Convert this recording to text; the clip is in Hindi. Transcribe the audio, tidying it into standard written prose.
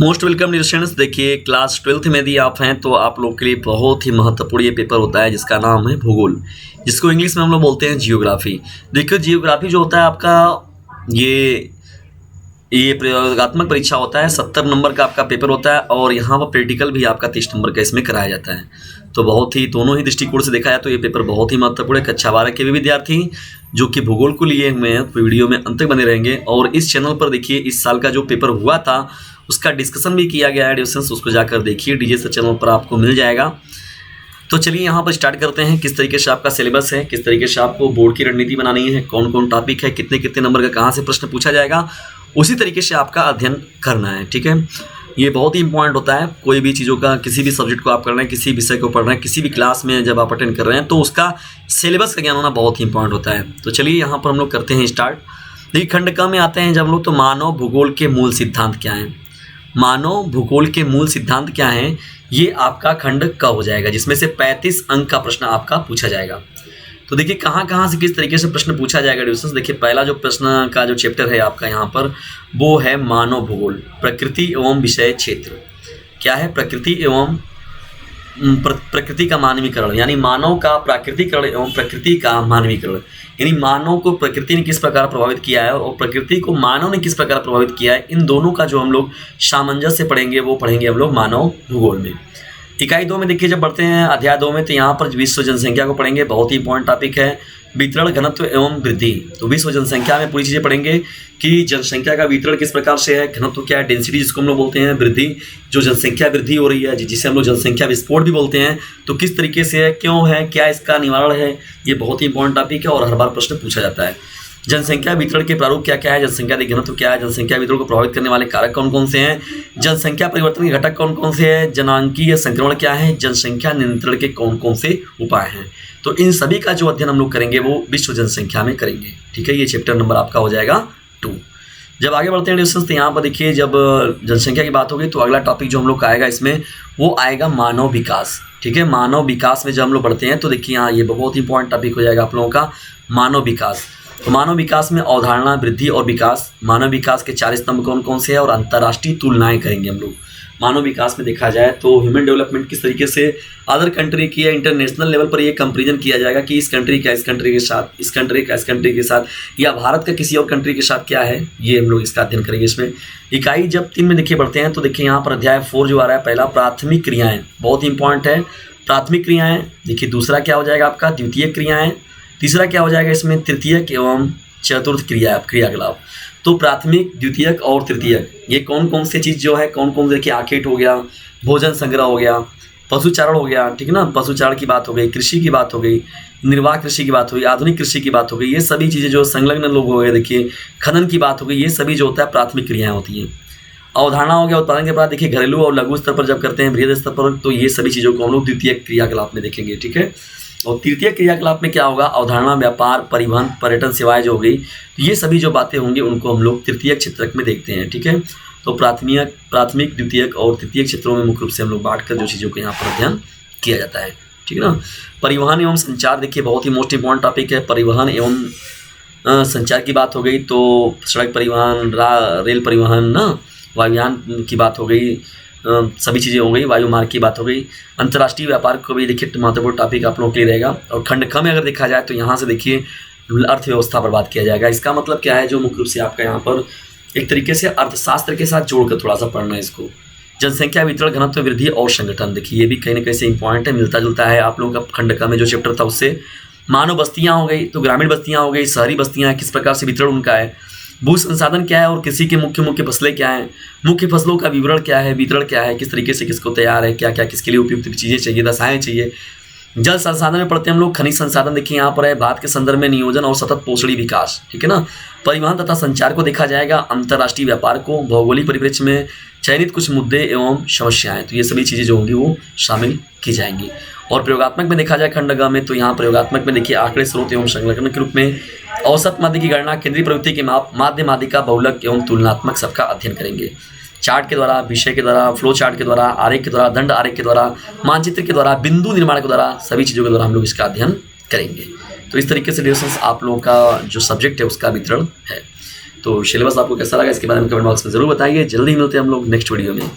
Most welcome dear students. देखिए क्लास 12th में यदि आप हैं तो आप लोग के लिए बहुत ही महत्वपूर्ण ये पेपर होता है जिसका नाम है भूगोल, जिसको इंग्लिश में हम लोग बोलते हैं जियोग्राफी। देखिए जियोग्राफी जो होता है आपका ये प्रयोगात्मक परीक्षा होता है। 70 नंबर का आपका पेपर होता है और यहाँ पर प्रैक्टिकल भी आपका 30 नंबर का इसमें कराया जाता है। तो बहुत ही दोनों ही दृष्टिकोण से देखा जाए तो ये पेपर बहुत ही महत्वपूर्ण है। कक्षा 12 के भी विद्यार्थी जो कि भूगोल को लिए हुए हैं तो वीडियो में अंत तक बने रहेंगे। और इस चैनल पर देखिए इस साल का जो पेपर हुआ था उसका डिस्कशन भी किया गया है डिस्कशन, उसको जाकर देखिए डीजे सर चैनल पर आपको मिल जाएगा। तो चलिए यहाँ पर स्टार्ट करते हैं किस तरीके से आपका सिलेबस है, किस तरीके से आपको बोर्ड की रणनीति बनानी है, कौन कौन टॉपिक है, कितने कितने नंबर का कहाँ से प्रश्न पूछा जाएगा, उसी तरीके से आपका अध्ययन करना है। ठीक है, ये बहुत ही इंपॉर्टेंट होता है। कोई भी चीज़ों का किसी भी सब्जेक्ट को आप कर रहे हैं, किसी विषय को पढ़ रहे हैं, किसी भी क्लास में जब आप अटेंड कर रहे हैं तो उसका सिलेबस का ज्ञान होना बहुत ही इंपॉर्टेंट होता है। तो चलिए यहाँ पर हम लोग करते हैं स्टार्ट। देखिए खंड क में आते हैं जब हम लोग तो मानव भूगोल के मूल सिद्धांत क्या हैं। मानव भूगोल के मूल सिद्धांत क्या हैं, ये आपका खंड क हो जाएगा, जिसमें से 35 अंक का प्रश्न आपका पूछा जाएगा। तो देखिए कहाँ से किस तरीके से प्रश्न पूछा जाएगा डिविजन्स। देखिए पहला जो प्रश्न का जो चैप्टर है आपका यहाँ पर वो है मानव भूगोल, प्रकृति एवं विषय क्षेत्र। क्या है? प्रकृति एवं प्रकृति का मानवीकरण, यानी मानव का प्राकृतिकरण एवं प्रकृति का मानवीकरण। यानी मानव को प्रकृति ने किस प्रकार प्रभावित किया है और प्रकृति को मानव ने किस प्रकार प्रभावित किया है, इन दोनों का जो हम लोग सामंजस्य पढ़ेंगे वो पढ़ेंगे हम लोग मानव भूगोल में। इकाई 2 में देखिए जब बढ़ते हैं अध्याय 2 में तो यहाँ पर विश्व जनसंख्या को पढ़ेंगे। बहुत ही इंपॉर्टेंट टॉपिक है वितरण, घनत्व एवं वृद्धि। तो विश्व जनसंख्या में पूरी चीज़ें पढ़ेंगे कि जनसंख्या का वितरण किस प्रकार से है, घनत्व क्या है, डेंसिटी जिसको हम लोग बोलते हैं, वृद्धि जो जनसंख्या वृद्धि हो रही है जिसे हम लोग जनसंख्या विस्फोट भी बोलते हैं, तो किस तरीके से है, क्यों है, क्या इसका निवारण है। ये बहुत ही इंपॉर्टेंट टॉपिक है और हर बार प्रश्न पूछा जाता है। जनसंख्या वितरण के प्रारूप क्या क्या है, जनसंख्या घनत्व क्या है, जनसंख्या वितरण को प्रभावित करने वाले कारक कौन कौन से हैं, जनसंख्या परिवर्तन के घटक कौन कौन से हैं, जनांकीय संक्रमण क्या है, जनसंख्या नियंत्रण के कौन कौन से उपाय हैं। तो इन सभी का जो अध्ययन हम लोग करेंगे वो विश्व जनसंख्या में करेंगे। ठीक है, ये चैप्टर नंबर आपका हो जाएगा 2। जब आगे बढ़ते हैं डिस्कशन तो यहाँ पर देखिए जब जनसंख्या की बात होगी तो अगला टॉपिक जो हम लोग का आएगा इसमें वो आएगा मानव विकास। ठीक है, मानव विकास में जब हम लोग बढ़ते हैं तो देखिए यहाँ ये बहुत इंपॉर्टेंट टॉपिक हो जाएगा आप लोगों का मानव विकास। तो मानव विकास में अवधारणा, वृद्धि और विकास, मानव विकास के 4 स्तंभ कौन कौन से हैं और अंतर्राष्ट्रीय तुलनाएं करेंगे हम लोग। मानव विकास में देखा जाए तो ह्यूमन डेवलपमेंट किस तरीके से अदर कंट्री की या इंटरनेशनल लेवल पर ये कंपेरिजन किया जाएगा कि इस कंट्री का इस कंट्री के साथ, इस कंट्री का इस कंट्री के साथ, या भारत का किसी और कंट्री के साथ क्या है, ये हम लोग इसका अध्ययन करेंगे इसमें। इकाई जब 3 में देखिए बढ़ते हैं तो देखिए यहाँ पर अध्याय 4 जो आ रहा है पहला प्राथमिक क्रियाएँ, बहुत इंपॉर्टेंट है प्राथमिक क्रियाएँ। देखिए दूसरा क्या हो जाएगा आपका द्वितीयक क्रियाएँ, तीसरा क्या हो जाएगा इसमें तृतीयक एवं चतुर्थ क्रियाकलाप। तो प्राथमिक, द्वितीयक और तृतीयक ये कौन कौन से चीज़ जो है, कौन कौन से, देखिए आखेट हो गया, भोजन संग्रह हो गया, पशुचारण हो गया, ठीक है ना, पशुचारण की बात हो गई, कृषि की बात हो गई, निर्वाह कृषि की बात हो गई, आधुनिक कृषि की बात हो गई, ये सभी चीज़ें जो संलग्न लोग हो गए, देखिए खनन की बात हो गई, ये सभी जो होता है प्राथमिक क्रियाएँ होती हैं। अवधारणा हो गया उत्पादन के बाद, देखिए घरेलू और लघु स्तर पर जब करते हैं, बृहद स्तर पर, तो ये सभी चीज़ों को हम लोग द्वितीयक क्रियाकलाप में देखेंगे। ठीक है, और तृतीय क्रियाकलाप में क्या होगा, अवधारणा, व्यापार, परिवहन, पर्यटन सेवाएं जो हो गई, तो ये सभी जो बातें होंगी उनको हम लोग तृतीय क्षेत्रक में देखते हैं। ठीक है, तो प्राथमिक, द्वितीयक और तृतीय क्षेत्रों में मुख्य रूप से हम लोग बांट कर जो चीज़ों को यहाँ पर अध्ययन किया जाता है। ठीक है ना, परिवहन एवं संचार देखिए बहुत ही मोस्ट इंपॉर्टेंट टॉपिक है। परिवहन एवं संचार की बात हो गई तो सड़क परिवहन, रेल परिवहन ना, वायुयान की बात हो गई, सभी चीज़ें हो गई, वायु मार्ग की बात हो गई। अंतर्राष्ट्रीय व्यापार को भी देखिए महत्वपूर्ण टॉपिक आप लोगों के लिए रहेगा। और खंड ख में अगर देखा जाए तो यहाँ से देखिए अर्थव्यवस्था पर बात किया जाएगा। इसका मतलब क्या है, जो मुख्य रूप से आपका यहाँ पर एक तरीके से अर्थशास्त्र के साथ जोड़कर थोड़ा सा पढ़ना है इसको। जनसंख्या वितरण, घनत्व, वृद्धि और संगठन, देखिए ये भी कहीं ना कहीं से इंपॉर्टेंट है, मिलता जुलता है आप लोगों का खंड क में जो चैप्टर था उससे। मानव बस्तियाँ हो गई तो ग्रामीण बस्तियाँ हो गई, शहरी बस्तियाँ किस प्रकार से वितरण उनका है, भू संसाधन क्या है और कृषि के मुख्य फसलें क्या हैं, मुख्य फसलों का विवरण क्या है, वितरण क्या है, किस तरीके से किसको तैयार है, क्या क्या किसके लिए उपयुक्त चीज़ें चाहिए, दशाएं चाहिए। जल संसाधन में पढ़ते हैं हम लोग खनिज संसाधन, देखिए यहाँ पर है बात के संदर्भ में नियोजन और सतत पोषणी विकास। ठीक है ना, परिवहन तथा संचार को देखा जाएगा, अंतर्राष्ट्रीय व्यापार को, भौगोलिक परिप्रेक्ष्य में चयनित कुछ मुद्दे एवं समस्याएं, तो ये सभी चीज़ें जो होंगी वो शामिल की जाएंगी। और प्रयोगात्मक में देखा जाए खंड ग में तो यहाँ प्रयोगात्मक में देखिए आंकड़े, स्रोत एवं संलग्न के रूप में, औसत माध्य की गणना, केंद्रीय प्रवृत्ति के माप, माध्य माध्यिका, बहुलक एवं तुलनात्मक सबका अध्ययन करेंगे। चार्ट के द्वारा, विषय के द्वारा, फ्लो चार्ट के द्वारा, आरेख के द्वारा, दंड आरेख के द्वारा, मानचित्र के द्वारा, बिंदु निर्माण के द्वारा, सभी चीज़ों के द्वारा हम लोग इसका अध्ययन करेंगे। तो इस तरीके से डिस्कशन आप लोगों का जो सब्जेक्ट है उसका वितरण है। तो सिलेबस आपको कैसा लगा इसके बारे में कमेंट बॉक्स में ज़रूर बताइए। जल्दी मिलते हैं हम लोग नेक्स्ट वीडियो में।